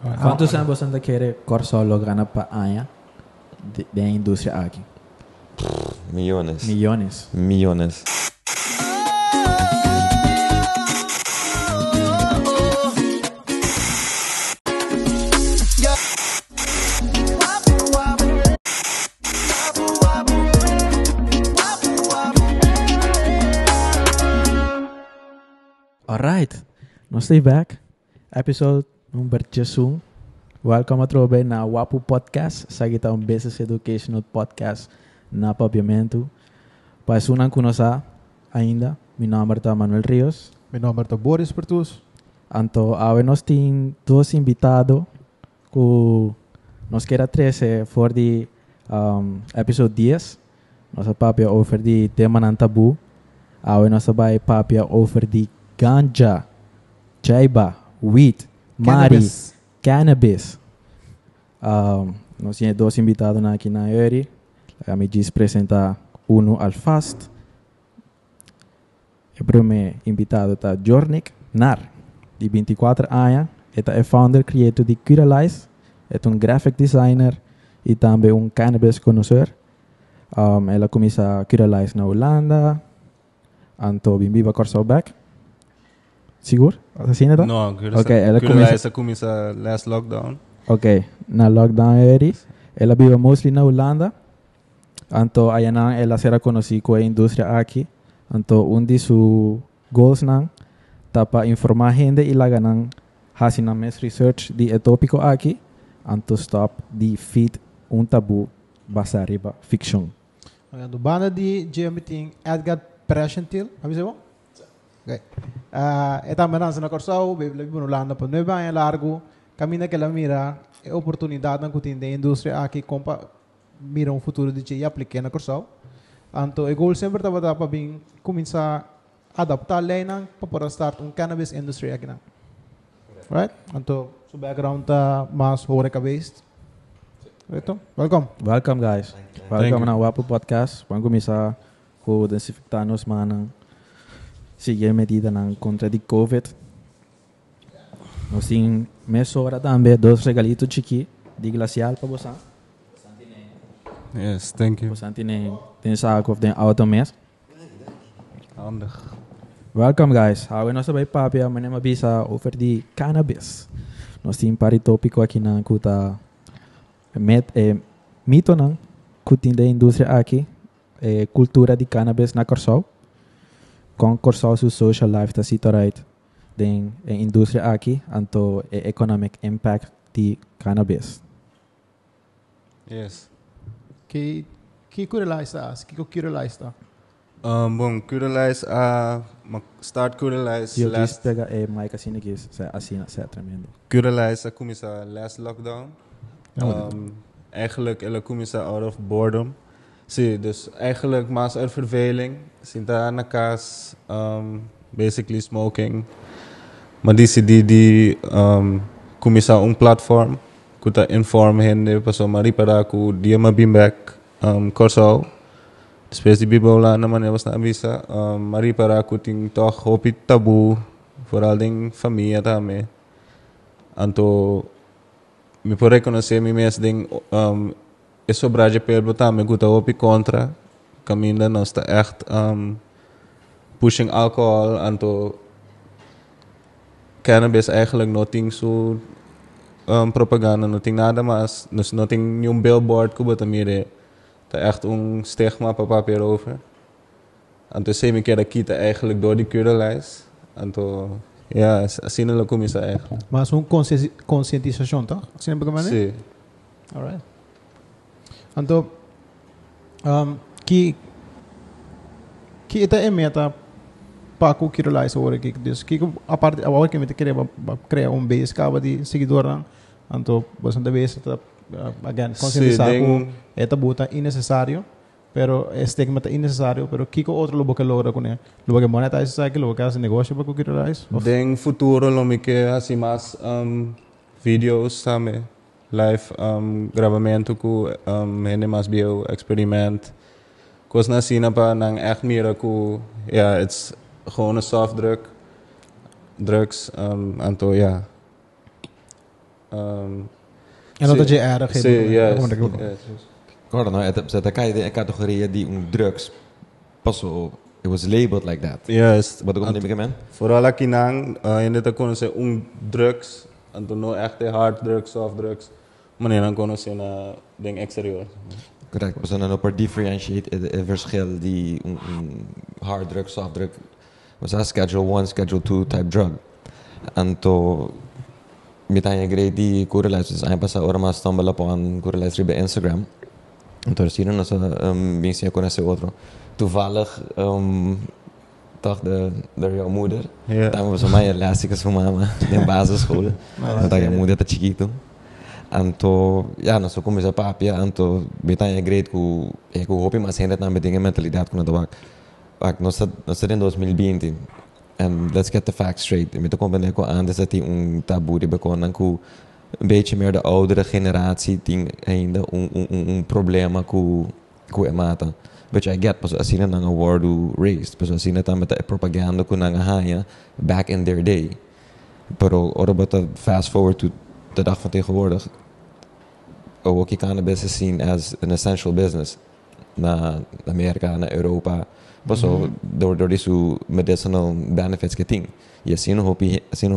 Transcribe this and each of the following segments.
Quantos anos você quer Corsol lograr para a da indústria aqui? Millones. Millones. Millones. Alright, nós estamos back. Episode number 1. Welcome a trobe na Wapu Podcast. Sa kita business educational podcast na papiamento. Para os não conhecem ainda, meu nome é Manuel Rios. Meu nome é Boris Pertus. Então, nós temos dois invitados que nós queremos trazer for the episode 10. Nós papia over the tema ng tabu. Nós vai papia over the ganja, jaiba, weed, mari, cannabis. Nós temos dois invitados aqui na Eri. Me diz apresentar uno al fast. O primeiro invitado é Jornik Nar, de 24 anos. Ele é founder creator de Curalize. É graphic designer e também cannabis connoisseur. Ela começou a Curalize na Holanda. Anto bimbiba Corsoback. Seguro? Assim é? No, ela começou last lockdown. Na lockdown ela vive mostly na Holanda. Anto ayana ela será conhecida com a indústria aqui. Anto de seus goals nang tapa informar gente e laga nang hasin na mes research di tópico aqui. Anto stop di feed tabu basa riba fiction. Do banda de meeting Edgar Presentil, sabe bom? Okay. Também nós na Corsol, bebê Holanda por 9 anos largo, caminha que ela mira a oportunidade na cutin da indústria aqui compa mira futuro de que aplique na Corsol. Então, o goal sempre estava para bem começar a adaptar a lei para poder start cannabis industry aqui na. Right? Então, seu background tá mais horeca based. Então, welcome guys. Welcome na Wapu Podcast. Vamos começar com desinfectar nos manos. Seguir medida contra de COVID. Nós temos mês hora também dois regalitos chiqui de glacial para você. Yes, thank you. Você tem saco of den auto mês. Handig. Welcome guys. Nós vai papia, mas não bisa over de cannabis. Nós temos pari tópico aqui na kuta mito nang kutin da indústria aqui. Cultura de cannabis na Corsol. Com Corsol su social life ta sito right den indústria aqui anto economic impact de cannabis. Yes. Que Curalize as? Que Curalize tá? Bom, Curalize start Curalize Eu last pega mic assim aqui, assim é tremendo. Curalize começou last lockdown. Eigenlijk ela começou out of boredom. Zie, dus eigenlijk maar uit verveling. Sinta na kas, basically smoking. Maar die começar platform, kuta inform hende, paso maripara ku dia mabimbek Corsol. Depois de bibola na maneira was na avisa, maripara ku ting toch hopi tabu, vooral ding familia também. Anto me por reconhecer me mes ding é sobrar de pelo também que eu contra caminho nós está echt pushing alcohol anto cannabis eigenlijk não tem so propaganda não tem nada mais não tem nenhum billboard que eu também tá echt stigma para papel over anto sei me que aqui tá eigenlijk door die Curalize anto ja assim ela começa eigenlijk Mas conscientização, tá? Assim é bagaimana? sim Alright. Então, que ita é meta para o Curalize agora que diz que a parte agora que me queria criar base cava de seguidor não então bastante vezes tá again conscientizar que é buta innecessário pero estigma tá innecessário pero que outro lobo que logra com ele lobo que monetize que lobo que faz negócio para o Curalize den futuro lo me que assim mais videos também live gravamento com hende mas bio experiment kos na sina pa nang echt mira ku ja it's gewoon een soft drugs anto ja En dat je erg Sim, yes. Agora, não é? Você tá caindo em categoria de drugs. Passou. It was labeled like that. Yes. Wat ook niet man? Vooral aqui nang, in dit kunnen ze drugs, en toen nog echt hard drugs, soft drugs, maar nee, dan kunnen ze een ding exterieur. Correct. We zullen op differentiate het verschil die hard drug, soft drug. Was dat schedule 1, schedule 2 type drug. En to met een grade die correlates. Dus een pas ahora más stumble upon correlates bij Instagram. En toen zien we dat mensen die kunnen ze otro. Toevallig toch de jouw moeder. Ja. Dan was mij elastisch voor mama in basisschool. Dat je moeder te chiquito. Anto, ja, nós somos a papia, anto, betanha grade que o hopi mas ainda também tem a mentalidade com o wak. Nós estamos em 2020 and let's get the facts straight. Me te compreender que antes dat die taboe die bekonnen que een beetje meer de oudere generatie die ainda problema com é mata. Which I get, because assim não é word raised, because assim não é propaganda com não é back in their day. Pero ora bota fast forward to de dag van tegenwoordig. Ook cannabis is seen as an essential business. Na Amerika, na Europa. So, door deze medicinal benefits geting. Je ziet nog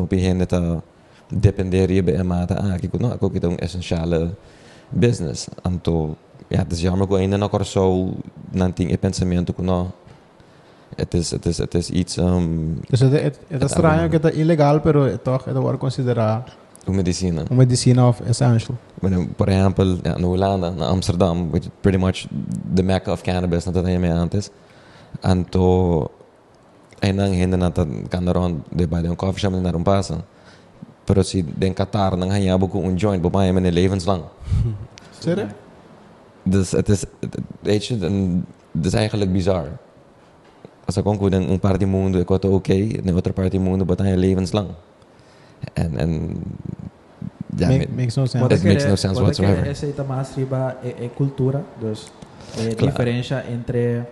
op je heen dat dependeren bij een mate. Ik ook een essentiële business. Anto, ja, het is jammer dat je nog zo nanting je pensamento kuno. Het is iets. Dus het is extraño que está ilegal, pero toch het wordt considerado medicina. Uma medicina of essential. Por ejemplo, in Holanda, in Amsterdam, which is pretty much the mecca of cannabis, dat hij mee aan is. En to, en dan hinder dat kan er bij de coffee shop naar passen. Pero si in Qatar, dan ga je ook een joint, bij mij mijn levenslang. Serieus? Dus het is, weet je, het is eigenlijk bizar. Als ik ook een party mundo, ik word oké, een andere party mundo, bij je levenslang. En ja, makes no sense. It makes no sense whatsoever. Essa está mais riba é cultura, dus diferença entre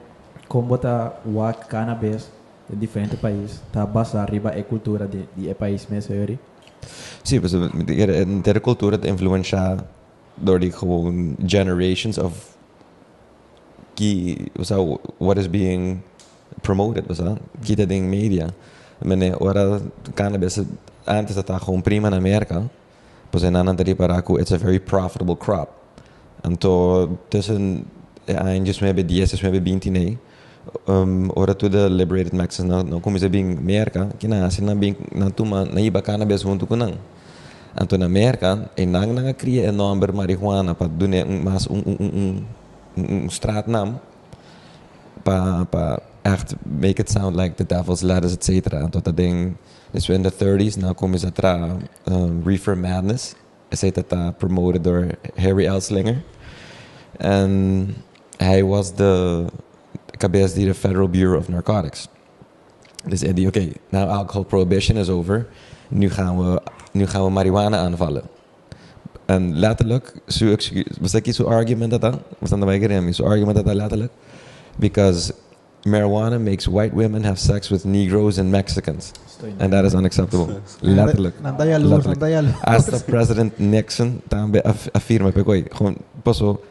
como tá o cannabis de diferente país, tá basa riba é cultura de país mesmo. Sim, mas de cultura te influencia door die gewoon generations of what is being promoted, kita ding media. Mene ora cannabis antes dat gewoon prima in Amerika. Pues en another paraku, it's a very profitable crop. Anto tussen años maybe 10, maybe 20 nee. Ora to the liberated Mexicans no como se bing Amerika, kina sina bing na tuma na iba cannabis junto kunang. Anto na Amerika en nang cria enorme marijuana pa doen mas straatnaam pa echt make it sound like the devil's lettuce, etc. Anto dat ding is in the 30s, now komen ze tra Reefer Madness. Is dat promoted door Harry Elslinger. En hij was de cabeça de Federal Bureau of Narcotics. Dus hij die, oké, now alcohol prohibition is over. Nu gaan we marijuana aanvallen. En letterlijk, was dat zo'n argument dat? Was dat nou bij zo'n argument dat letterlijk? Because marijuana makes white women have sex with Negroes and Mexicans. And that is unacceptable. Letterlijk. Hasta President Nixon também afirma que gewoon paso.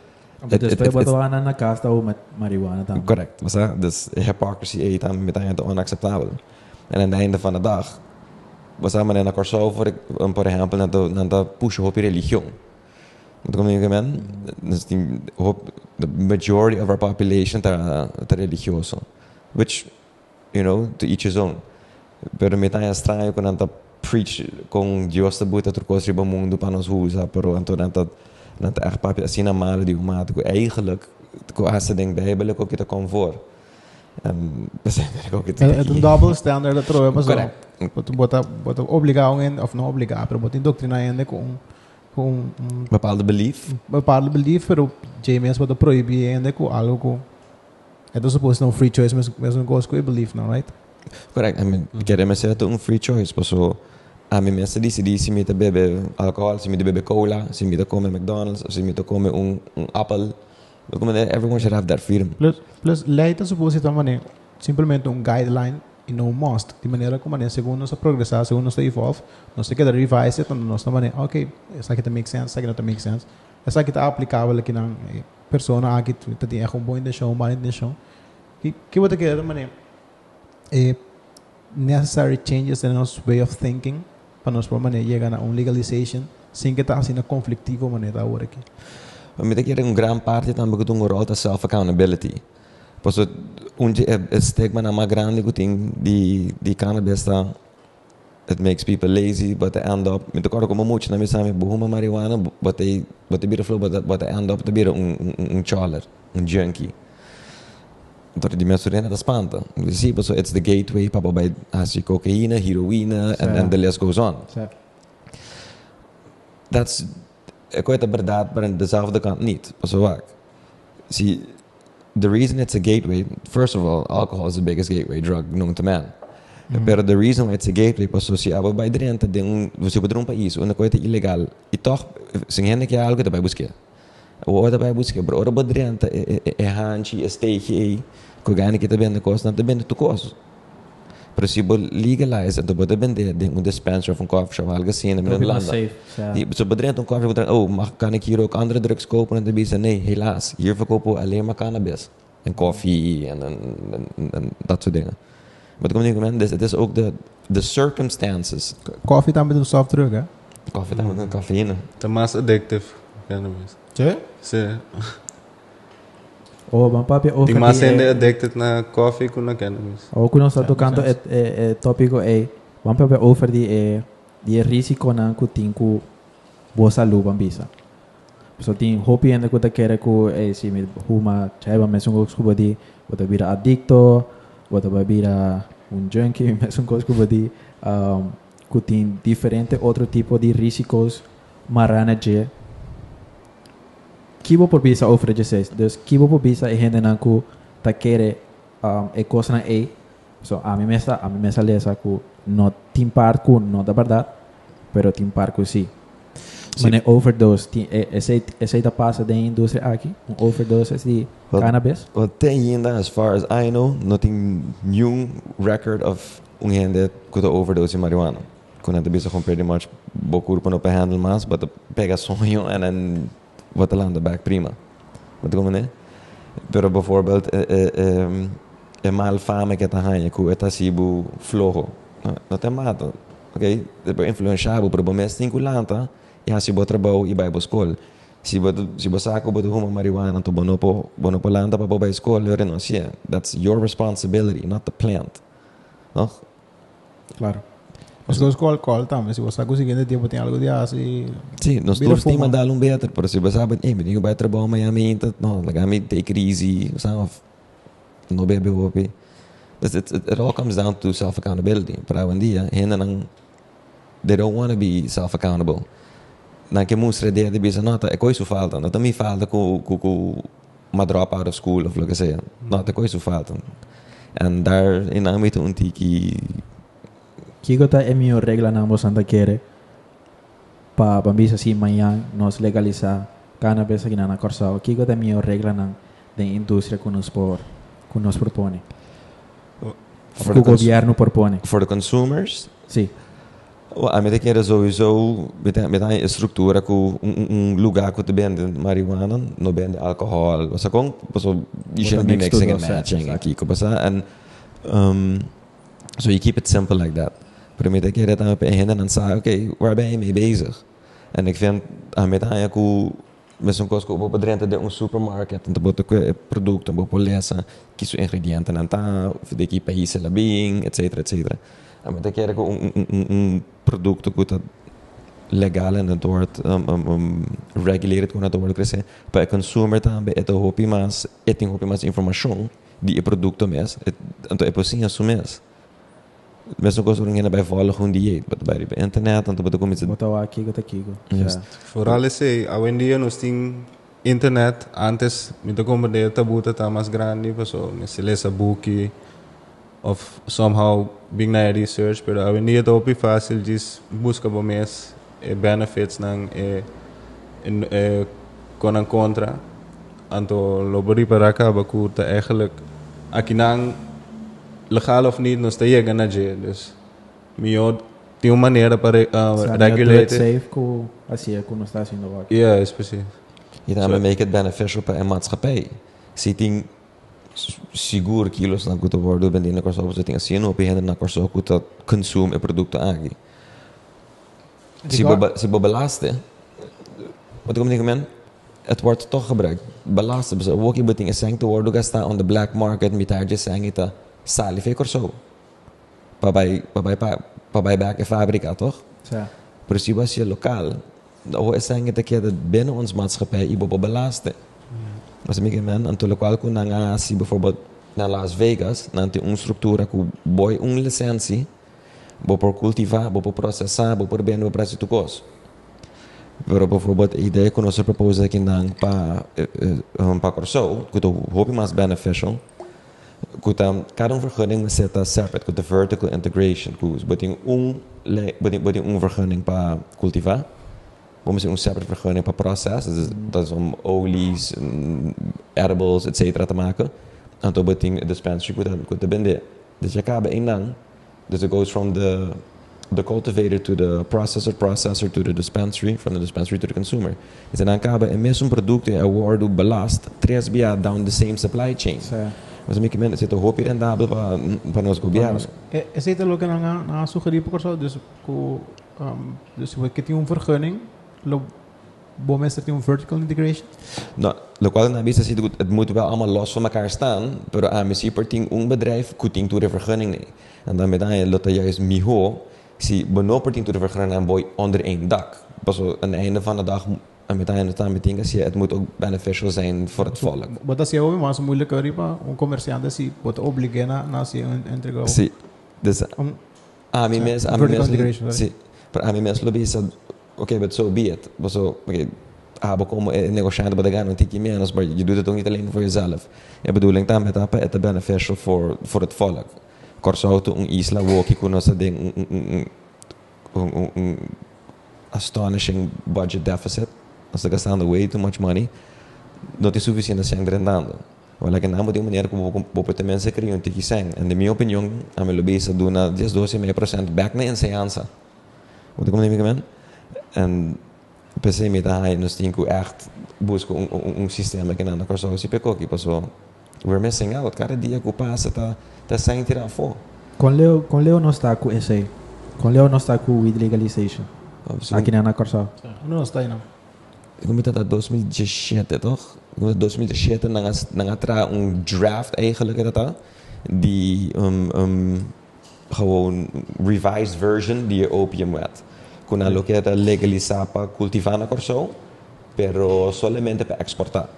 Dus bij wat we aan de kast houden met marijuana dan. Correct. Dus hypocrisy is dan meteen onacceptabel. En aan het einde van de dag was dat maar een corso voor por ejemplo na da push op religion. Wat kom je men? Dus the majority of our population ta religioso, which to each his own. Pero me está estranho quando anda preach com Deus te buita turcos riba mundo para nos usa, pero então anda echt papi assim na mala de uma que eigenlijk com essa ding bíblico ook te kom voor. Het een double standard dat er was. Correct. Bota obligação of não obligar, pero bota doutrina ainda com bepaalde belief, pero James bota proibir ainda com algo. Het is supposed no free choice, mas não gosto com belief, não, right? Correct. I mean, queremos ser um free choice, so a mim mesmo disse me te bebe alcohol, se me te bebe cola, se me te come McDonald's, se me te come apple. Everyone should have that freedom. Plus lei está suposto também simplesmente guideline e não mostra de maneira como maneira segundo nós progressar, segundo nós evolve, nós temos que revise it, nós maneira, ok, essa aqui make sense, essa aqui não make sense, essa aqui está aplicável aqui na persona aqui tem um bom intenção, uma má intenção, que você quer maneira necessary changes in our way of thinking para nós por maneira chegar a legalization sem que está assim conflitivo maneira agora aqui. Maar met een gran parte também que tem rol de self accountability. Pois onde é stigma na mais grande que tem de cannabis tá, it makes people lazy, but they end up met elkaar como muito na mesa me bohuma marijuana, but they bira flow, but they end up te bira choler, junkie. Então de mensurena da spanta. You see, so it's the gateway para by as cocaína, heroína, and the list goes on. Certo. That's ik weet de verdade, maar aan dezelfde kant niet. Pas op. See, the reason it's a gateway, first of all, alcohol is the biggest gateway drug known to man. Pero the reason why it's a gateway, pas so se aba by drenta de você pode um país onde coisa ilegal e toch sem gente que algo daí buscar. O daí buscar, bro, ora pode drenta é hanchi, é steak, que ganha que também na costa, também tu costa. Pero se você legalize, então pode vender de dispenser of coffee shop algo assim, na Irlanda. Safe. Die, so bedrijf een koffie bedrijf, oh, kan ik hier ook andere drugs kopen? En dan zeggen nee, helaas. Hier verkopen we alleen maar cannabis. En koffie en dat soort dingen. Maar ik denk, het is ook de circumstances. Koffie dan met een soft drug, hè? Koffie dan met een cafeïne. The most addictive cannabis. Sim? Sim. O bang papi over Tem mais ainda addicted na coffee que na cannabis. o que nós estamos tocando é tópico é bang papi over die risiko na kuting boa saúde bambisa. So tem hopi ainda que quer que se me huma chaiba mesmo que body bota vira adicto, bota vira junkie mesmo que body que tem diferente outro tipo de riscos maranaje. Kibo por bisa oferecer, dus kibo por bisa é gente não que tá querer é coisa na so a mim mesa lesa que não tem parco não da verdade, pero tem parco sim. Mas overdose, esse da passa da indústria aqui, overdose de cannabis. Well, tem ainda, as far as I know, não tem nenhum record of gente que tá overdose de marijuana. Quando a bisa com pretty much bo corpo no handle mas, but pega sonho and then wat de landen back prima. Wat komen ne? Pero bijvoorbeeld malfame que tá hanha ku etasibu flojo. Não tem mato. Okay? Depois influenciado por bom mês 5 lanta e assim bo trabalho e vai para escola. Se você saca boto uma marijuana to bono po lanta para para escola, eu renuncio. That's your responsibility, not the plant. No? Claro. Mas coisas com álcool também, se você conseguir tempo tem algo de assim. Sim, nós todos temos mandado beter, pero se você sabe, eu tenho que trabalhar Miami, então, não, me take it easy, sabe? Não bebe hopi. It all comes down to self-accountability. Para um dia, they don't want to be self-accountable. Na que mostra ideia de bisa nota, é coisa falta, não também falta com uma drop out of school of lo que seja. Nota é coisa falta. And daar in âmbito que Kiko tá é minha regra na Moçambique querer para bambisa assim amanhã nós legalizar cannabis aqui na Corsal. Kiko tá minha regra na da indústria que nos propõe. Que o governo propõe. For the consumers? Sim. A minha que era sowieso met een estrutura com lugar que te vende marijuana, não vende álcool. Você com, you shouldn't be mixing and matching aqui, que passa and so you keep it simple like that. Primeiro que era também ainda não sabe, okay, waar ben je mee bezig? En ik vind a metade que mesmo coisa que eu vou dentro de supermarket, então boto produto, vou polessa, que os ingredientes não tá, de que país ela bem, etc, etc. A metade que era produto que tá legal en het wordt regulated quando het wordt crescer para o consumer também é o hopi mais informação de produto mesmo então é possível assumir mesmo coisa que ninguém vai falar com dieta para a internet então para começar botar aqui vooral esse hoje em dia nós temos internet antes muito como de tabuta tá mais grande pessoal nesse lesa book of somehow being na research pero hoje em dia é muito fácil de buscar bom mês benefits nang kon ang kontra anto lobori para ka baku ta eigenlijk aki nang legal of niet, nos te llegan a jail. Dus, mio, tem uma maneira para So, regulate. safe ko assim ko não está haciendo work. Ja, is precies. Je dan make it beneficial para een maatschappij. Sitting seguro kilos na kuto worden ben in de korso op zitting assim op je na korso kuto consume e producten agi. Si belasten. Wat kom ik men? Het wordt toch gebruikt. Belasten. Dus ook je beting is te worden gasta on the black market met haar je zijn het salife korso. Pabai back in fabrika toch? Ja. Precies was je lokaal. Dat is zijn het dat binnen ons maatschappij ibo belasten. Mas me men antolo qual ku nanga si bijvoorbeeld na Las Vegas nanti structura ku boy licentie bo por cultivar bo por processar bo por bem para tu cos. Pero bijvoorbeeld idee ku nos propose aqui nang pa corso ku to hope mas beneficial ku tam cada vergunning we seta separate ku the vertical integration ku beting vergunning pa cultivar. Vamos ter separate vergunning para proces, dat is om olies, edibles, etc. te maken. En toen beting dispensary goed te binden. Dus je kan bij één lang. Dus it goes from the cultivator to the processor to the dispensary, from the dispensary to the consumer. Dus dan kan bij een mesum producten en worden belast, tres via down the same supply chain. Mas me que zit een hoop rendabel para ons governo. Is dit ook een suggerie por zo? Dus we hebben vergunning. Bom mensen die een vertical integration? Nou, lokaal na bisa ziet het moet wel allemaal los van elkaar staan, pero AMC per een bedrijf kuting toe de vergunning nee. En dan met je dat juist miho, si beno per toe de vergunning en boy onder één dak. Pas aan het einde van de dag en met je dan betekent het moet ook beneficial zijn voor het volk. Wat dat is jou maar moeilijk ripa, een commerciante si wordt obligena na si entrega. Si, dus AMC vertical integration. Si, per AMC lobby is oké, but so be it. Oké, we komen negociëren bij de gaan een tikje meer, maar je doet het ook niet alleen voor jezelf. Je bedoeling dan met dat het beneficial voor het volk. Corso to een isla woki kuno sa ding een astonishing budget deficit. Als de gastando way too much money, dat is sufficiënt zijn rendando. Wala que namo de maneira como popete mensen criam tiki sang. En de minha opinião, a minha lobby sa duna 10-12% back na enseñanza. Wat ik kom nemen men? En pensei met hij nos tinha echt busco sistema que nada corso se pecou que passou. We're missing out. Cada dia que passa tá sem tirar fo. Com Leo não está com esse. Com Leo não está com weed legalization. Aqui na Corso. Não está aí não. Ik moet dat 2017 toch? 2017 nanga draft eigenlijk dat die gewoon revised version die opium wet. Kuna lo que era legalizar para cultivar na Corso, pero solamente para exportar.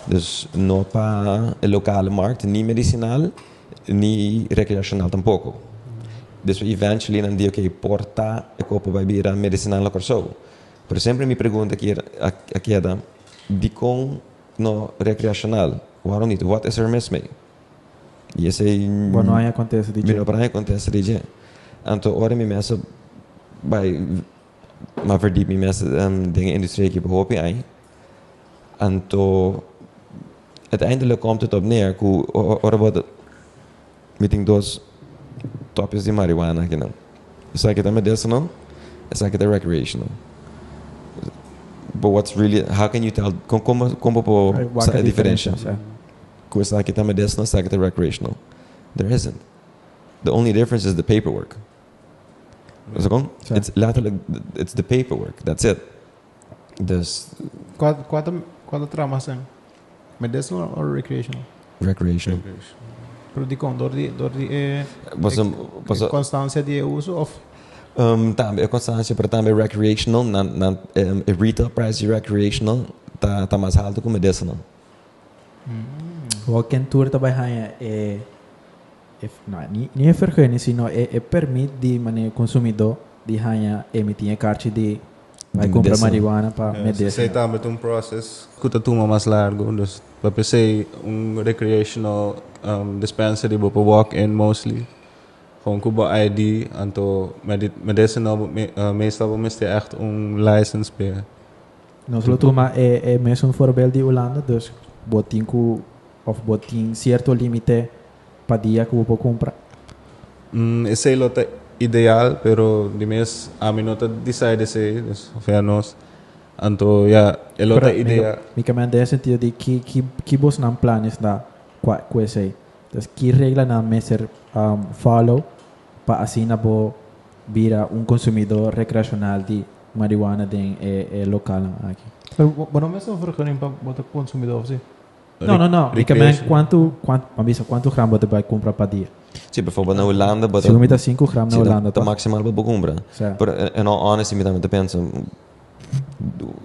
Dus no para el lokale markt, ni medicinal, ni recreacional tampoco. Dus eventually dan die que porta e copo vai bira medicinal na Corso. Pero sempre me pergunta aqui era, di com no recreacional, waarom niet? What is er mis mee? Je zei, Bueno, aí acontece de Mino para acontece de Anto ora me mensen bij maar verdiep me mensen dingen industrie die behoop je aan. Anto uiteindelijk komt het op neer ora wat meeting dos topjes de marijuana que não. Isso aqui também medicinal, isso aqui é recreational. But what's really, how can you tell como po a diferença? Isso aqui também medicinal, isso aqui é recreational. There isn't. The only difference is the paperwork. It's letterlijk, it's the paperwork. That's it. Dus qual trama sen? Medicinal or recreational? Recreational. Pero di con door die constância de uso of também a constância para também recreational na retail price recreational tá mais alto que medicinal. Wat kan toer daarbij gaan niet é vergunning, sino permite de maneira consumidor de gaan emitir een kaartje de vai comprar marihuana para medicinal. Sei também process que toma mais largo, dus para pensei recreational dispensary para walk-in mostly. Gewoon kuba ID anto medicinal meestal miste echt license per. Nós lo toma mesmo voorbeeld de Holanda, dus botin certo limite para dia que você compra Esse é o ideal, pero de mes a mim não decide se, fairness. Anto ja, é o ideal. Mica men det sentido de que vos não planes da quase. Então, que regra não meser follow para assim na bo vira consumidor recreacional de marijuana de local aqui. Pero me só vergonha para botar consumidor assim. Não. Mica men quanto gram você vai comprar para dia? Sim, bijvoorbeeld na Holanda, Se você meter 5 gram na Holanda, tá maximal para comprar. En honestly, me também pensa,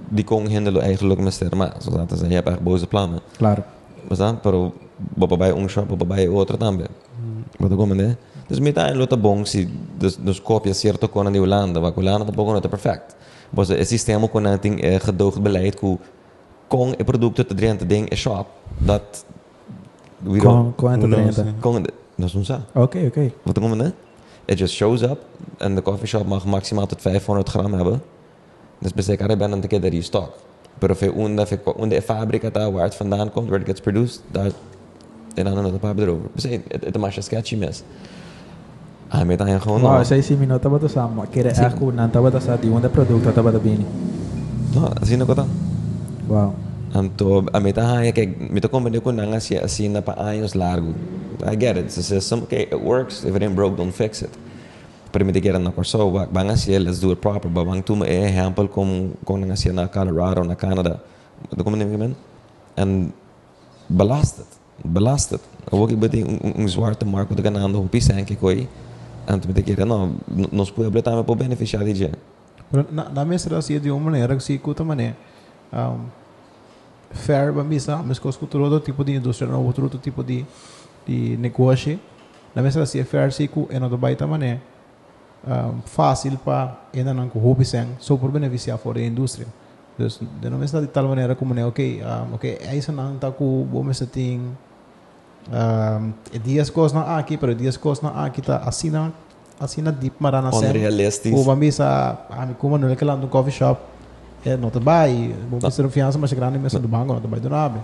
die kon handelen eigenlijk met sterren, maar zodat ze hebben echt boze plannen. Claro. Mas dan, pero bij een shop, bij outra também. Wat ik né? Dus met een lota bom se dus copia certo con de Holanda, waar Holanda tampoco não é perfect. Mas o sistema com een ding gedoogd beleid com e produto te drente ding e shop dat Quanto drente? Dat is ons zo. Oké. Wat ik né? It just shows up en de coffee shop mag maximaal tot 500 gram hebben. Dus bezeker ben dan te keer stock. Pero onde fábrica tá waar het vandaan komt, where it gets produced, daar en dan een paar erover. Dus het is maar sketchy mes. Met dan gewoon. Wow, 6 minutos bata sama. Kira ako nanta bata sa di onde produto tá bata bini. No, assim não conta. Wow. Anto a meta kijk, met de company kon nanga assim na pa anos largo. I get it. It's a system. Okay, it works. If it ain't broke, don't fix it. Permite que era na corso, bang assim, let's do it proper. Bang tu me exemplo com assim na Colorado, na Canada. Do como nem en belasted. Ook ik ben zwarte markt wat ik aan de hoopie zijn kikoi. En tu me que não nos puede completar para beneficiar de je. Na mesra assim de uma maneira que se cuta mané. Fair bambisa, mas com outro tipo de indústria, não outro tipo de negócio. Na mesra assim fair se cu é no do baita mané. Fácil para ainda não com hobby sem só por beneficiar fora da indústria. Dus de não está de tal maneira como né, ok, aí se não tá com bom mas tem dias coisas não aqui, pero dias coisas não aqui tá assim na deep marana sem. Onrealistisch. O bambisa como não é que lá no coffee shop não tá bem, bom ser fiança mas grande mesa do banco não tá bem do nada.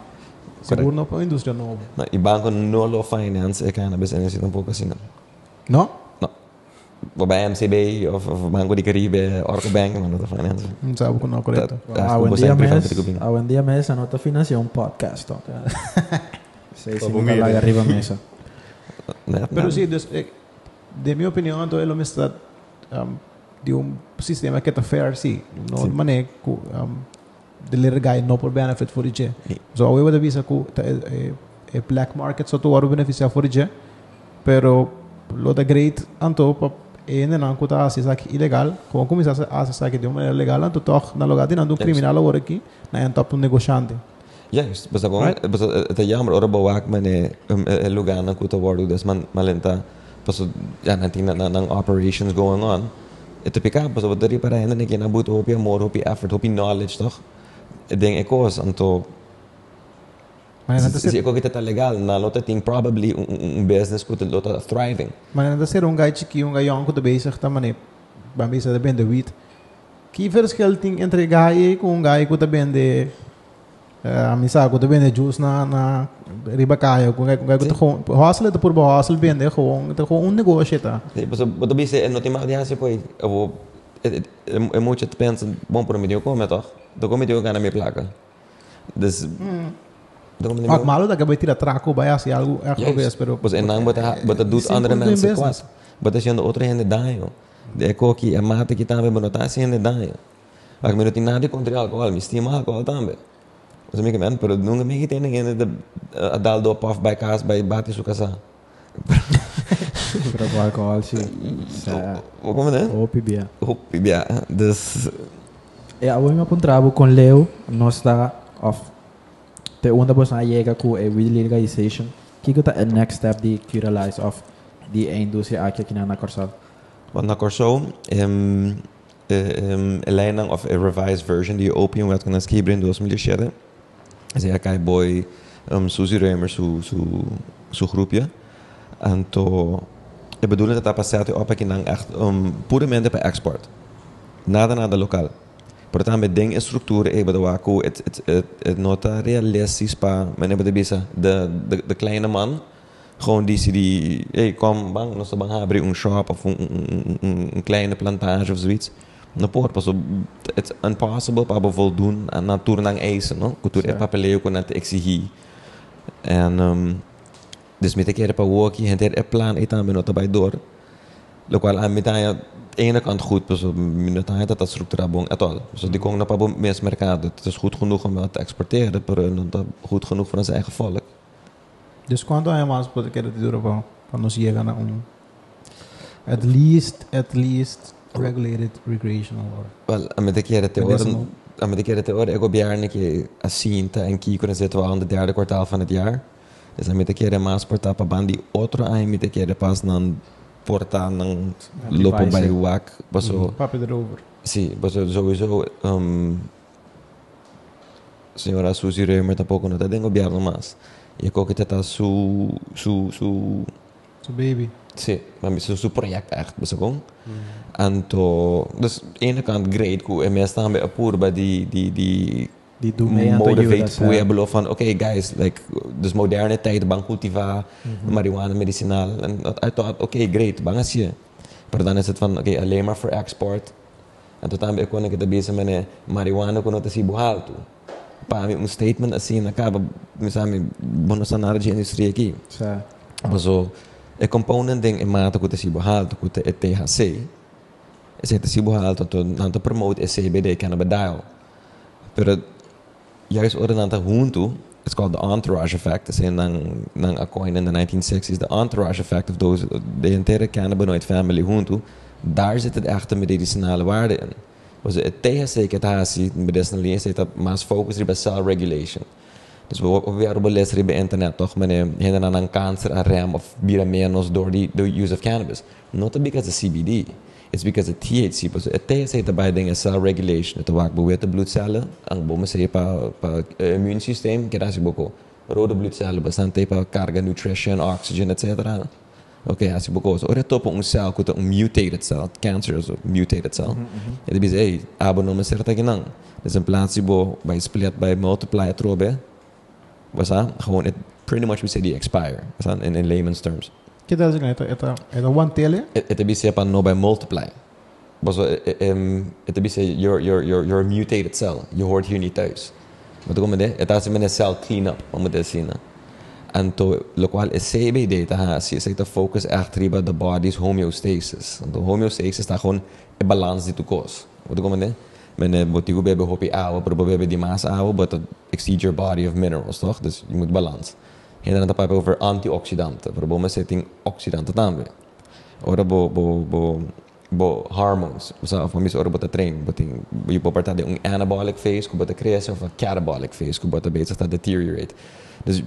Seguro não para a indústria não. E banco não lo finance é que ainda bem assim um pouco assim não. Não? Bij MCB of Banco de Caribe, Orco Bank, maar dat is finance. Não sabe como não correto. Hoje em dia mesa não tá financiando podcast. Sei se não lá arriba mesa. Pero sí, de minha opinião, então ele me está de sistema que está fair, sim. Não maneira de lergai não por benefit for it. So eu vou dizer que black market só tu beneficiar for it, pero lo da great anto ainda não custa acessar ilegal, como começar a acessar de uma maneira legal, anto toch na lugar de não criminal agora aqui, na top um negociante. Juist, basta gewoon, het is jammer, ora bewaak men lugar na kuta worden, dus man malenta, basta ja nanti operations going on, het pick up, basta wat dari para ainda neki na boot hopi more hopi effort, hopi knowledge toch, het ding ekos anto. Se eu kita legal, na lota tem probably business que lota thriving. Mas ainda ser guy chiquinho, guy que bezig tá mané, bambisa de bende wheat. Que verschil tem entre guy com guy que tá bende amisa que tá bende juice na ribacaia, com guy que tá com hostel tá por hostel bende com negócio tá. Você bota bise não tem mais de assim coi. Eu é muito te pensa, bom para mim eu como toch? Do como eu ganho minha placa. Dus Ook malo dat je tira traco bij als je algo echt pero. Pues en nang bota doet andere mensen kwaad. Bota je aan de andere hende daio. De eco que a mate que também bota assim hende daio. Mas me não tem nada contra álcool, me estima álcool também. Você me quer, pero nunca me tem ninguém de dar do puff by casa by bate su casa. Pero álcool sim. Como né? Hopi bia. Dus eu me encontrava com Leo, nós está off. De onda bos na chega com a legalization. Que é o next step de curalize of die indústria aqui na Corsal? Want na Corsal, leiding of a revised version die opium wat kunnen schrijven in 2007. Ze ja boy Suzy Reumer su groepje. En to de bedoeling dat passat op aqui nang echt puramente para export. Nada local. Portanto, met ding structuur hebben de waku het nota realistisch pa men hebben de bisa de kleine man Gewoon die hey, kom bang, nos bang abrir shop of een kleine plantage of zoiets. No port, pas it's impossible para voldoen aan naturang eisen, no? Cultura é papeleo com te exigir. En dus met een keer para walkie, en er plan e também nota bij door. Lo qual a mitad ene kant goed, dus minutijn dat structura bom at all. Dus die kon naar pa mes mercado. Het is goed genoeg om te exporteren, maar not goed genoeg voor ons eigen volk. Dus quanto é mais pode querer te dura para nos chegar na at least regulated recreational or Wel, met een keer te horen, ik op jaar een keer zien en kijken en zitten we aan het derde kwartaal van het jaar. Dus met een keer maar porta pa bandi otro ay met een keer pas dan porta ng lopo bij wak. Baso papi erover. sí, baso sowieso señora Susie Reumer tampoco no te tengo gobierno más. Y creo que está su baby. sí, maar su project echt, basta kong. Anto, dus ene kant great ku en mes staan bij apur bij die motivate pueblo van okay guys, like dus moderne tijd bang cultiva marijuana medicinaal en I thought okay great, bang as je. Maar dan is het van okay alleen maar voor export. En tot aan bij kon ik het bezig met marijuana kon het si buhal tu. Pa mi statement assim acaba misami bonus na industrie aqui. So a component ding in mate que se behal que te THC esse se behal to não promote CBD cannabidiol pero juist ordinanta junto it's called the entourage effect is in nang a coin in the 1960s the entourage effect of those the entire cannabinoid family junto daar zit het echte medicinale waarde in was het THC ketasi medicinally is het mas focus op cell regulation. Dus we hebben lezen op internet toch met een cancer a rem of bira menos door the use of cannabis. Not because of CBD, it's because of THC. Dus het THC daarbij dingen cell regulation. Het waakt beweert de bloedcellen. Ang bomen se pa immuunsysteem. Kerasi boko rode bloedcellen bastante pa carga nutrition, oxygen, etc. Okay, asi boko so ore topo un cell kuta un mutated cell, cancer is a mutated cell. Het is hey abonome certa ginang. Dus in plaats bij split bij multiply trobe. Was gewoon it pretty much we say the expire in layman's terms. Que tal het one tele? Het be say no by multiply. Was het be say your mutated cell. Je hoort hier niet thuis. Wat kom je het as een cell clean up om te zien. En to lo cual is CBD ta si se te focus echt riba the body's homeostasis. De homeostasis está gewoon een balans die toekos. Wat kom je men botigo bebe hopi awa, pero bebe di mas awa, but exceed your body of minerals, toch? Dus je moet balans. En dan hebben we over antioxidanten, pero we setting oxidanten tambe. Ora bo hormones, of mis ora bota train, but je poparta de un anabolic phase, ku bota cresce of a catabolic phase, ku bota beta sta deteriorate. Dus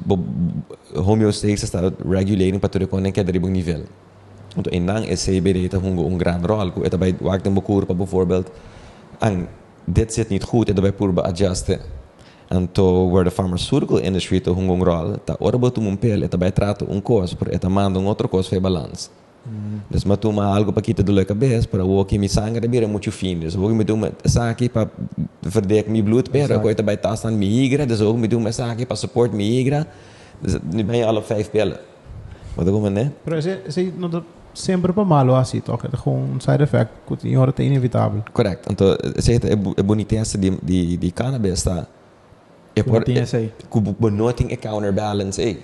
homeostasis sta regulating para tu que dribong nível. Want in lang is CBD te hungo un gran rol, ku eta bij wakten bokurpa bijvoorbeeld. En dit zit niet goed en daarbij purba adjusten. En to where the pharmaceutical industry to hungong rol, ta orbo tu mumpel eta bij trato un cos, por eta mando un otro cos fe balance. Dus maar tu ma algo pa kita do leuke bes, para wo que mi sangre bira muito fino. Dus wo me do me saki pa verdek mi bloed per, ko eta bij tastan mi higra, dus ook me do me saki pa support mi higra. Dus nu ben je al op 5 pillen. Wat kom né? Pero ese no sempre para malo assim, toch? Het gewoon een side effect, que je hoort het inevitável. Correct. Então, é boniteza de cannabis tá. É por benoting a counterbalance aí.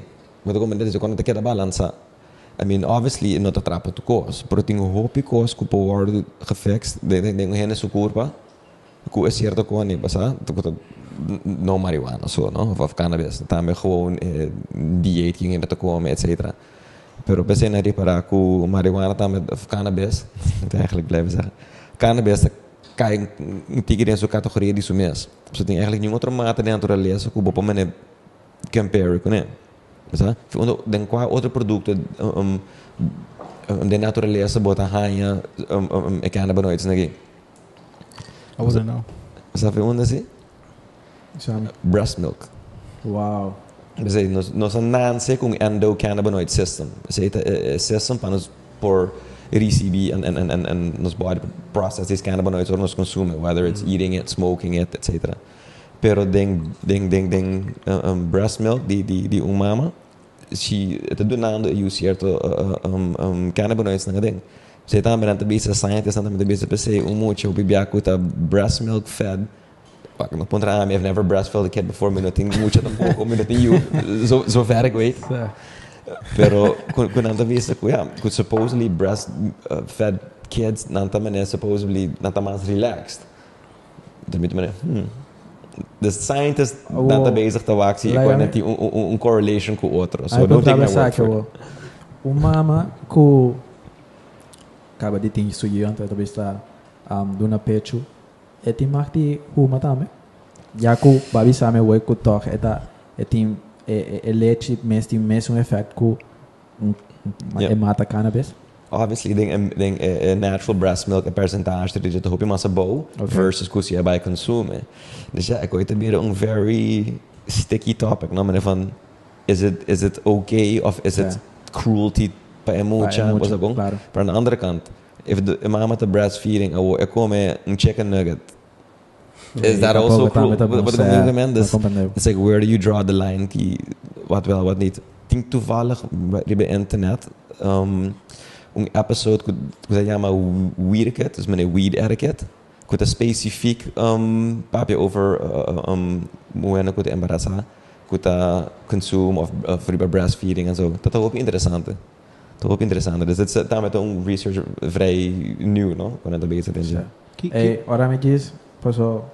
Mas como diz, quando te queda balança. I mean, obviously, não te atrapa tu cos, pero tem hopi cos que pode gefix, de gente su curva, que é certo que não passa, no marijuana so, no, of cannabis, também gewoon dieet ging dat te komen, etc. Pero best na para ku marijuana também of cannabis, het eigenlijk blijven zeggen. Cannabis cai tigre in sua categoria de sumes. Você tem eigenlijk nenhuma outra mata dentro da natureza que o povo mene compare com né. Sabe? Den qua outro produto de natureza bota hanha cannabinoids nagi. I wouldn't know. Sabe onde assim? Breast milk. Wow. Você nós nasce com endocannabinoid system. Você tem system para nos por receber and nos body process these cannabinoids or nos consume, whether it's eating it, smoking it, etc. Pero breast milk di umama si ito doon na ando certo cannabinoids na ding. Sa também na tabi sa scientist na tabi sa PC umucho bibiyaku ta breast milk fed. Pak no pontra I've never breastfed a kid before minuting mucho tampoco minuting you so ver ik weet. Pero kun anda visa ku ja, could supposedly breast fed kids nanta mané supposedly nanta mas relaxed. Damit mané. The scientist nanta bezig te waak zie ik net die een correlation ku outro. So don't take my word for it. Mama ku acaba de ter estudante talvez está dona pecho eti makti huma tame ya ku babi same we ku toch eta etim leche mesmo effect ku mata cannabis. Obviously, denk a natural breast milk, a percentage dat je te hoop massa bouw versus kus je bij consumen. Dus ja, ik weet het weer een very sticky topic. No, maar van, is it okay of is it cruelty bij emotie? Was dat ook? Maar aan de andere kant, if the mama te breastfeeding, ik kom met een chicken nugget. Is that also cruel? Wat ik bedoel, dus it's like where do you draw the line? Wat wel, wat niet. Ik denk toevallig bij internet. Een episode que se chama Weed Etiquette, dus meneer Weed Etiquette, que é specifiek papi over moena que é embaraçar, que tá consumo of breastfeeding en zo. Dat is ook interessant. Dat is ook interessant. Dus het is daarmee een research vrij nieuw, no? Quando é bezig in je. Ora me diz, paso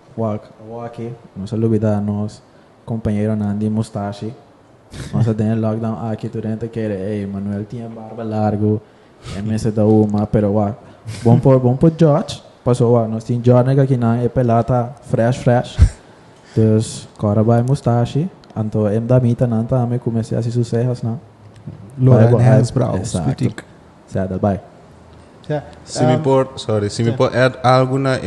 aqui, nos olvidar nos companheiro Nandi Mustache. Nós tem lockdown aqui durante que Manuel tinha barba largo. MS da uma, pero bom por George. Passou nós tem George aqui na pelata fresh. Dus agora vai mustache. Anto da mita nanta me comecei a se sucessos na. Laura Hans Braus. Certo, vai. Se me pode add algo na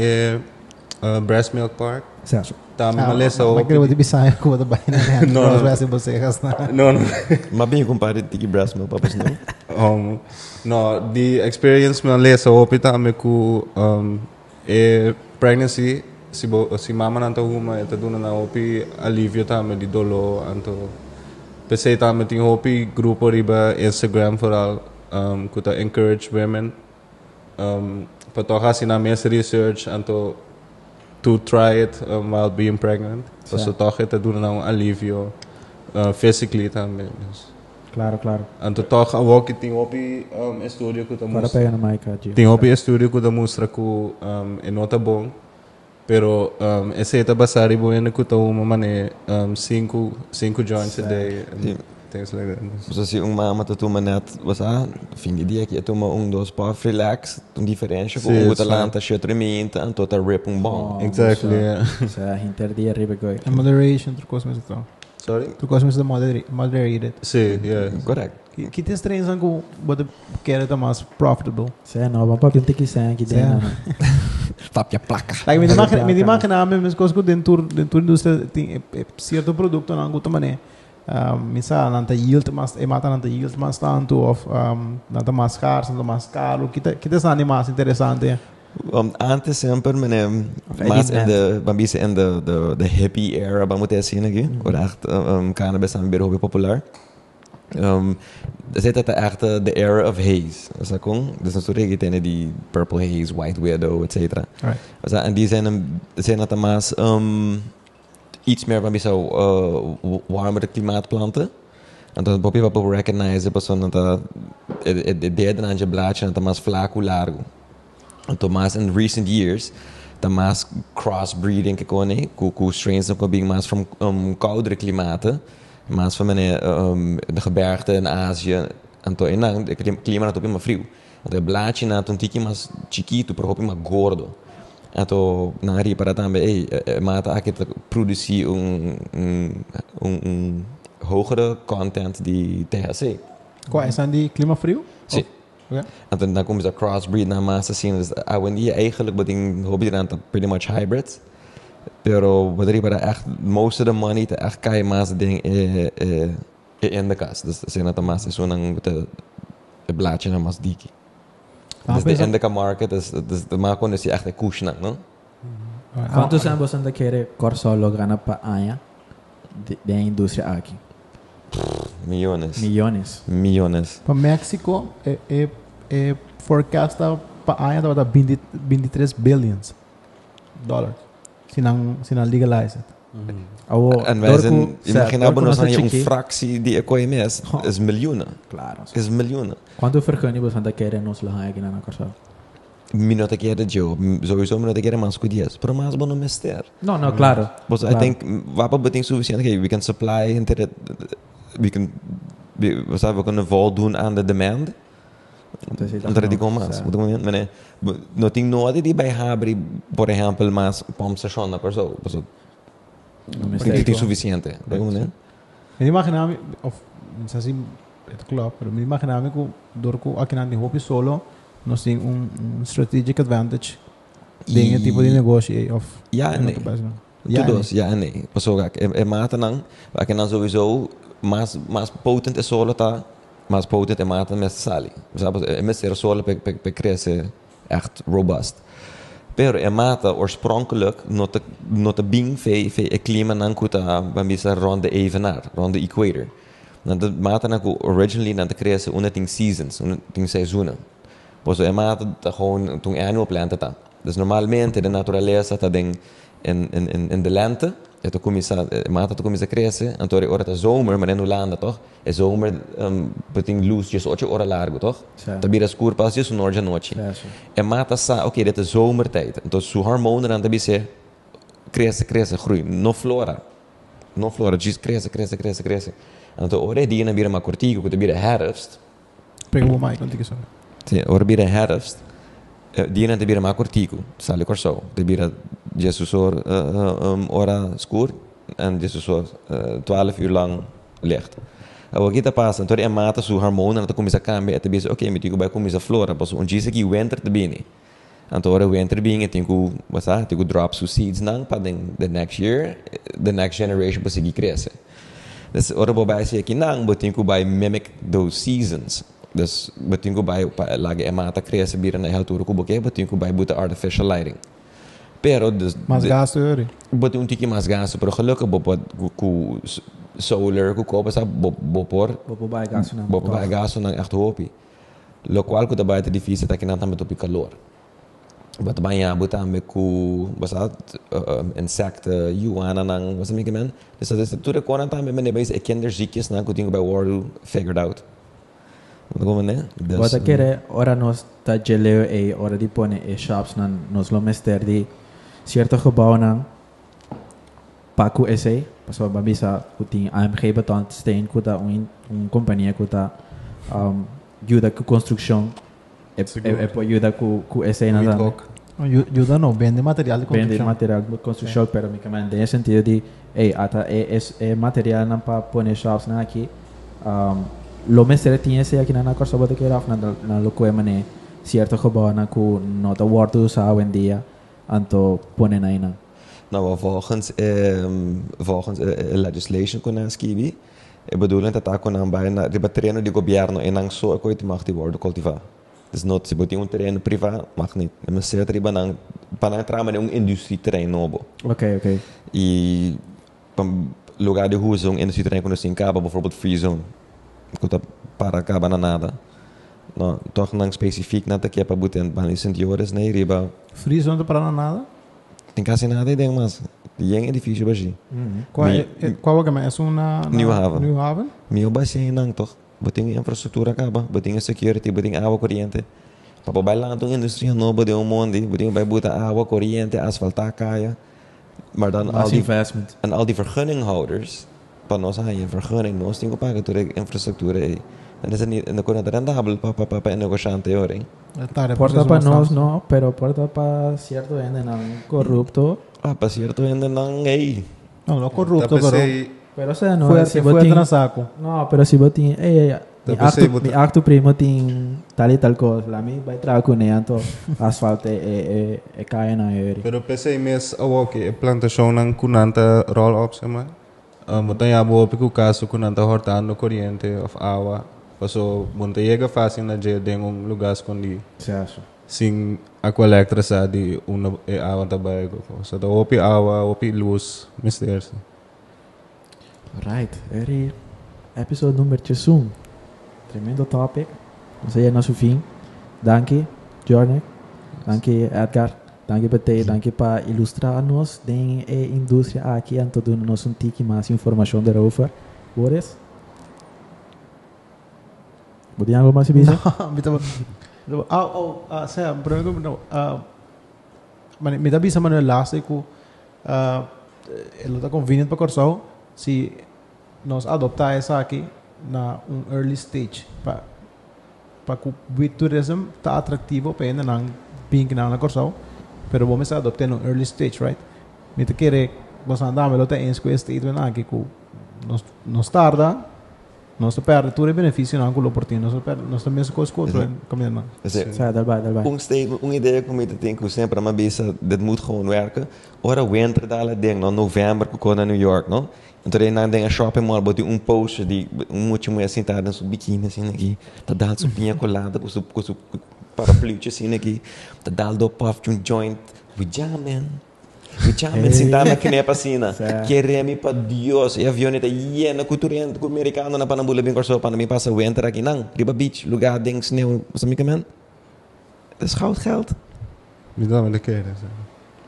breast milk part. Certo. Malesa o. Mas quero te bisaya ko da baina na. Não, breast milk na. Não. Maar ben je compared die breast milk papas não? No, the experience me lesa opita me ku pregnancy si mama nanta huma eta duna na opi alivio ta me di dolo anto pese ta me ting opi grupo riba Instagram vooral kuta encourage women patoha sina mes research anto to try it while being pregnant so toch eta duna na un alivio physically ta me. Claro. Anto toch awak ting opi studio ko ta para pegar na mic aqui. Ting opi studio ko ta mostra ko nota bom. Pero esse eta basari bueno ko ta uma mane 5 joints a day and things like that. So se mama ta tuma net was fim de dia que tuma dos pa relax, diferença com o talanta chetramente anto ta rip bom. Exactly. So interdia riba goi. Moderation tu coisa mesmo então. Sorry? Tu coisa mesmo moderated. Sim, yeah. Correct. Que tem estranhos com what quer tá mais profitable. Sim, não, vamos para pintar aqui sem aqui dentro. Tap je plakken. Like, me imagina mesmo coisas que dentro indústria tem certo produto na alguma maneira. Misal nanta yield mas mata nanta yield mas tanto of nanta mais caro, nanta mais caro. Que tá mais interessante. Antes sempre mas in the hippie era vamos ter assim aqui, or echt cannabis aan weer populair. Zit het echt the era of haze, dus dus een soort reggae die purple haze, white widow, etc. En die zijn dat maar iets meer van zo warmere klimaatplanten. En dan heb je wat recognize pas dat het derde aan je blaadje en dat maar flaco largo. En Thomas in recent years, Thomas crossbreeding gekone, ku strains ook being mas from koudere klimaten, mas van de gebergte in Azië, en to in het klimaat op maar frio. En het blaadje na een tikje mas chiquito, pero op maar gordo. En to na ri para tambe mata aqui produzir hogere content die THC. Qual é die klimafrio? Sim. Okay. En dan komen ze crossbreed naar massa zien. Dus wanneer eigenlijk bedoel hobby dan pretty much hybrids. Pero wat er echt most of the money te echt kan je massa ding in de kast. Dus zijn dat de massa zo dan het blaadje naar massa diki. Dus de indica market dus de market is echt een kushna, no? Quantos anos você quer corsolo grana pa anya de indústria aqui? Millones. Para México, forecasta para año estava 23 billions dollars. Sinang legalize it. En wij zijn, imaginamos nós een fractie die ik mes, is miljoenen. Claro. Is miljoenen. Quanto frequente você anda querendo nos lá aqui na Corsal? Não te quero eu, sowieso não te quero mais que 10, pero mais bom no mister. No, claro. But I think wat betekent suficiënt, we can supply into the, we kunnen voldoen aan de demand. Omdat die komen mas, maar não tem nada de bij Habri, por exemplo, mas pomstation na persoon, porque tem suficiente, né? Me imaginava, of não sei se é claro, mas me imaginava que dorco aqui na Hopi solo nós tem strategic advantage de tipo de negócio of ja en nee. Todos, ja en nee. Persoon é mata não, aqui não sowieso mais potent é solo tá, mais potent é mata mais sali. Sabe, é mais ser solo pe crescer echt robust. Pero é mata oorspronkelijk not a bing fe clima não kuta bambisa rond de evenaar, rond de equator. Na de mata não originally na de crescer ting seasons, ting seizoenen. Pues é mata gewoon toen annual planta tá. Dus normalmente de natureza tá in de lente, het mata começa a crescer, então é hora da zomer, mas no landa toch? É zomer beting luz just 8 horas largo toch? Tá vira escuro pas just noite à noite. É mata sa, ok, dit is zomertijd. Então su hormonen dan tabi se cresce, groei, no flora, just cresce. Então ora dia na vira ma cortico, que vira herfst. Pega o mic contigo só. Sim, ora vira herfst. Dia na vira ma cortico, sale corso, te vira Jesus ora escuro en Jesus 12 uur lang licht. Wat kita passa, então é mata su hormonen, então começa a cambiar, te bisa, ok, metigo vai começa a flora, passo diz que winter te bine. Então ora winter bine, tenho drop su seeds nang para the next year, the next generation para seguir crescer. Dus ora bobai se aqui nang, tenho vai mimic those seasons. Dus tenho vai lage é mata crescer bira na altura que boque, tenho vai botar artificial lighting. Pero mais gasto yuri. Bote tiki mais gasto, pero gelukkig com solar, com copa, sabe, bopor. Bopai gasto não echt hopi. Lo qual que também é difícil, tá que não também topi calor. But banha botar me com, basat insecten, yuana nang, was me gemen. Dus dat is tudo quando também me nebais kinderziekjes na que tinha by war figured out. Como né? Bota querer ora nós tá geleu e ora de pone e shops nan nos lo mester de cierto gebouw na Paco SA, passou a bisa kuting AMG Beton Stain kuta companhia kuta ajuda com construção e ajuda com SA na ajuda não, vende material de construção. Vende material de construção, pero unicamente em sentido de ata material na para pôr shops na aqui lo mestre tinha esse aqui na Corsa bota que era na locoe mané cierto gebouw na ku nota wordt usado en dia anto ponen aí na. Nou, volgens legislation kon skrivi, é bedoeling dat ako nang bijna de terreno de governo en nang so ako iti mag worden cultivar. Dus not se botin terreno privat mag niet. Maar se triba nang para entrar em industrie terreno novo. Okay. E lugar de uso industrie terreno quando se encaba, bijvoorbeeld free zone. Kuta para acaba na nada. No, toch nang specifiek na que para botar bani sentiores na riba. Free zone para nada? Tem quase nada ideia, mas é difícil baixi. Qual é uma New Haven. New Haven? Meu baixi nang toch. Boting infraestrutura acaba, boting security, boting água corrente. Para bailar então indústria nova de mundo, boting vai botar água corrente, asfaltar caia. Maar dan al die vergunninghouders, para nós aí vergunning, nós temos que pagar toda a infraestrutura aí. En is het niet, en dan kon het rendabel para negociante hoor. Porta para nós não, pero porta para cierto ende não corrupto. Para cierto ende não aí. Não corrupto, pero se não foi transaco. Não, pero se botin, mi acto primo tem tal e tal coisa, lá me vai trazer com neanto asfalto e cai na aire. Pero pensei mes awok plantação ng kunanta roll up sama. Mutanya bo piku caso kunanta hortando corriente of água. Paso monte llega fácil na je de lugar escondido. Sim, aqua electra sa di una água também. So da opi água, opi luz, mister. Right, eri episode número 3. Tremendo topic. Nós é nosso fim. Danke, Jorge. Danke, Edgar. Danke Bate. Danke para ilustrar-nos da indústria aqui e todo nos um tique mais informação daarover. Boris? Bude algo mais bisa? Saya berapa no. Me da bisa mano last ko elo tá convenient para Corsao se nós adoptar essa aqui na early stage para que o tourism tá atrativo para ainda não pink na Corsao, pero vamos adoptar no early stage, right? Me te querer nós andamos lo tá em square statement aqui que nós tarda nós perde tudo benefício não com oportunidade nós também se coisa contra caminhando. Een idee que ik denk, sempre maar bezig, dit moet gewoon werken. Ora winter dale ding, no november que quando New York, no? Então aí na ding shopping mall, botei post de muito mulher sentada no biquíni assim aqui, tá dando supinha colada com su parapluie assim aqui, tá dando puff de joint, we jamming sentar na knepa sina. Queremos para Deus. E avião está lleno com americano na Panambula bem corso para mim passa winter aqui não. Riba Beach, lugar de sneeuw, was me man. Dat is goud geld. Me dá uma queira.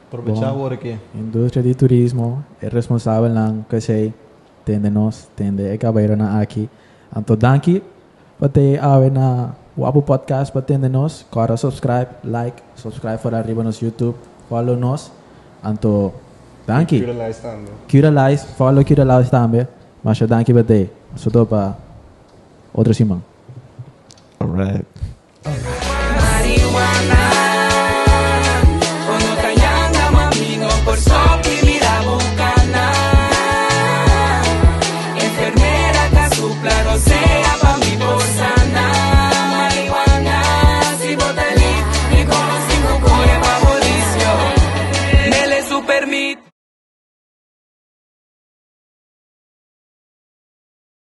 Aproveitar o aqui. Indústria de turismo é responsável não que sei tende nós tende acabar na aqui. Então danke para ave na Wapo podcast para tende nós. Cara subscribe para arriba nos YouTube, follow nós. Anto, danke. Follow Curalize também. Mas danke bate. Só para outro Simão. Alright.